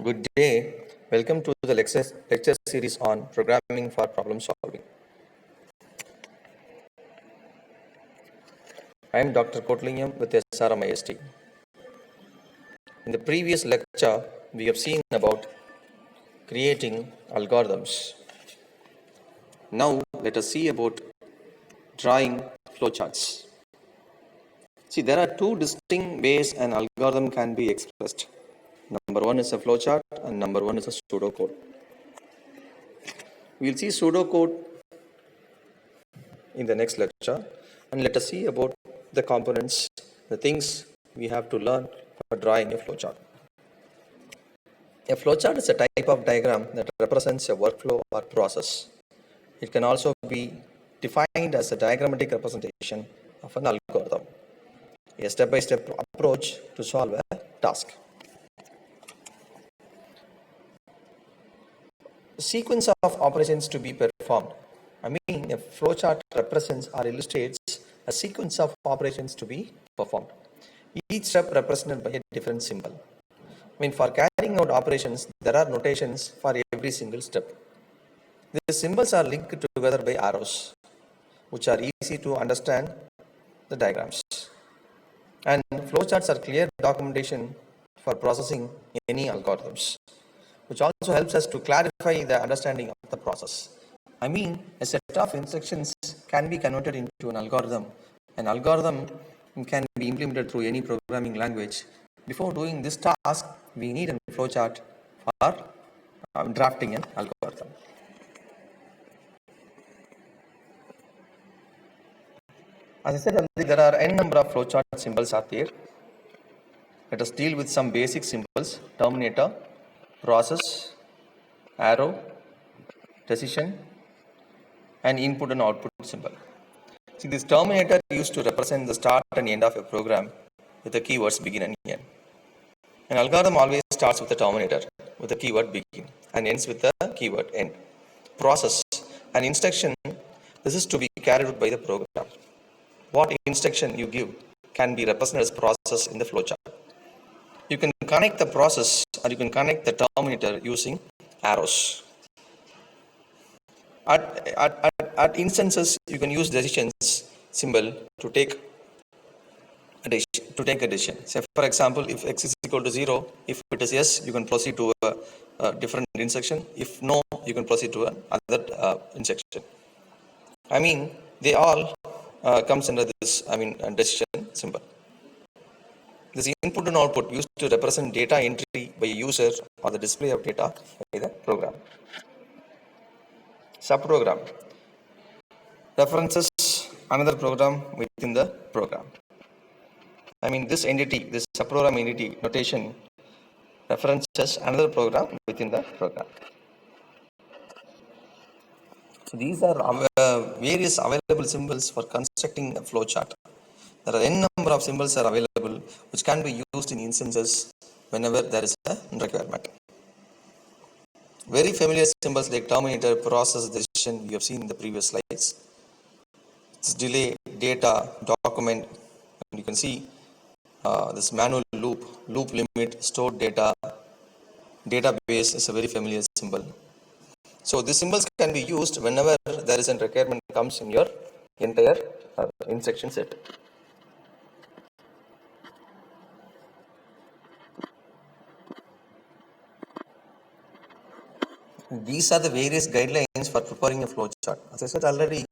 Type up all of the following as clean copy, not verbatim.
Good day. Welcome to the lecture series on programming for problem solving. I am Dr. Kotlingam with SRM IST. In the previous lecture, we have seen about creating algorithms. Now, let us see about drawing flowcharts. See, there are two distinct ways an algorithm can be expressed. Number one is a flowchart, and number one is a pseudocode. We will see pseudocode in the next lecture, and let us see about the components, the things we have to learn for drawing a flowchart. A flowchart is a type of diagram that represents a workflow or process. It can also be defined as a diagrammatic representation of an algorithm, a step-by-step approach to solve a task. A sequence of operations to be performed. I mean, a flowchart represents or illustrates a sequence of operations to be performed. Each step represented by a different symbol. I mean, for carrying out operations, there are notations for every single step. The symbols are linked together by arrows, which are easy to understand the diagrams. And flowcharts are clear documentation for processing any algorithms, which also helps us to clarify the understanding of the process. I mean, a set of instructions can be converted into an algorithm. An algorithm can be implemented through any programming language. Before doing this task, we need a flowchart for drafting an algorithm. As I said earlier, there are n number of flowchart symbols are there. Let us deal with some basic symbols: terminator, process, arrow, decision, and input and output symbol. See, this terminator used to represent the start and end of a program with the keywords begin and end. An algorithm always starts with the terminator with the keyword begin and ends with the keyword end. Process, an instruction, this is to be carried out by the program. What instruction you give can be represented as process in the flowchart. You can connect the process or you can connect the terminator using arrows. At instances, you can use decisions symbol to take a decision. Say, for example, if x is equal to 0, if it is yes, you can proceed to a different instruction. If no, you can proceed to another instruction. I mean, they all comes under this, decision symbol. This input and output used to represent data entry by a user or the display of data by the program. Subprogram references another program within the program. I mean, this entity, this subprogram entity notation references another program within the program. So these are various available symbols for constructing a flowchart. There are n number of symbols are available which can be used in instances whenever there is a requirement. Very familiar symbols like terminator, process, decision we have seen in the previous slides. It's delay, data, document, and you can see this manual loop limit, stored data, database is a very familiar symbol. So these symbols can be used whenever there is a requirement comes in your entire instruction set. These are the various guidelines for preparing a flowchart. As I said already,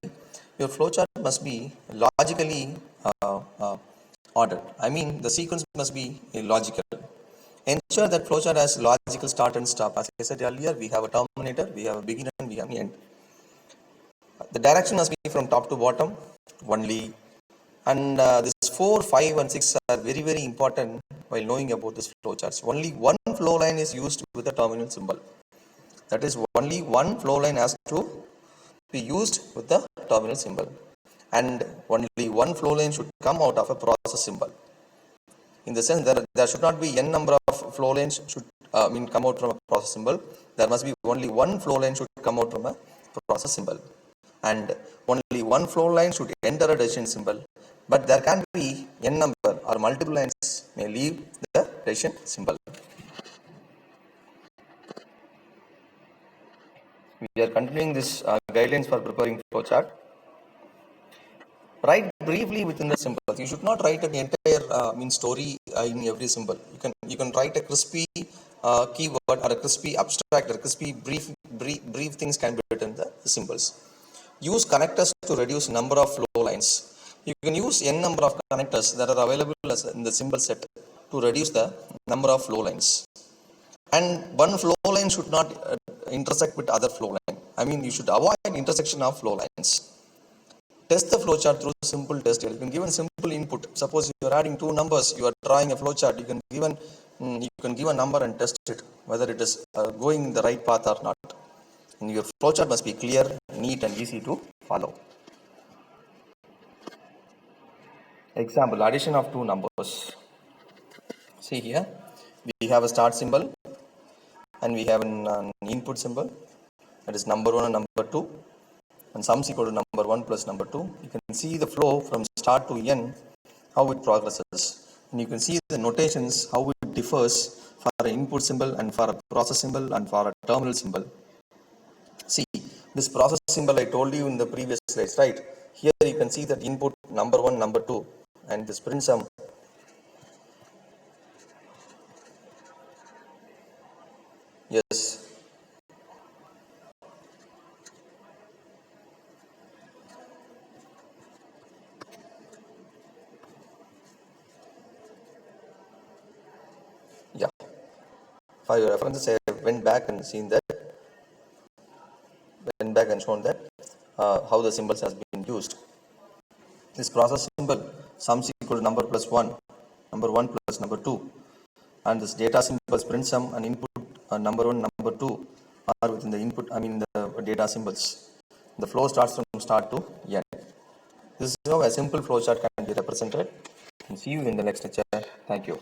your flowchart must be logically ordered. I mean, the sequence must be logical. Ensure that flowchart has logical start and stop. As I said earlier, we have a terminator, we have a beginner, and we have an end. The direction must be from top to bottom only. And this 4, 5, and 6 are very, very important while knowing about this flowcharts. Only one flow line is used with the terminal symbol. That is, only one flow line has to be used with the terminal symbol. And only one flow line should come out of a process symbol. In the sense that there should not be n number of flow lines should come out from a process symbol. There must be only one flow line should come out from a process symbol. And only one flow line should enter a decision symbol. But there can be n number or multiple lines may leave the decision symbol. We are continuing this guidelines for preparing flowchart. Write briefly within the symbols. You should not write an entire story in every symbol. You can write a crispy keyword or a crispy abstract or crispy brief things can be written in the symbols. Use connectors to reduce number of flow lines. You can use n number of connectors that are available in the symbol set to reduce the number of flow lines. And one flow line should not intersect with other flow line. You should avoid intersection of flow lines. Test the flowchart through simple test. You can give a simple input. Suppose you are adding two numbers, you are drawing a flowchart. You can give a number and test it whether it is going the right path or not. And your flowchart must be clear, neat, and easy to follow. Example: addition of two numbers. See here, we have a start symbol and we have an input symbol, that is number 1 and number 2, and sums equal to number 1 plus number 2. You can see the flow from start to end, how it progresses, and you can see the notations, how it differs for an input symbol and for a process symbol and for a terminal symbol. See, this process symbol I told you in the previous slides, right? Here you can see that input number 1, number 2, and this print sum. Yes. Yeah. For your references, I went back and shown that how the symbols has been used. This process symbol sums equal to number plus 1, number 1 plus number 2, and this data symbols print sum and input number 1, number 2 are within the the data symbols. The flow starts from start to end. This is how a simple flowchart can be represented. See you in the next lecture. Thank you.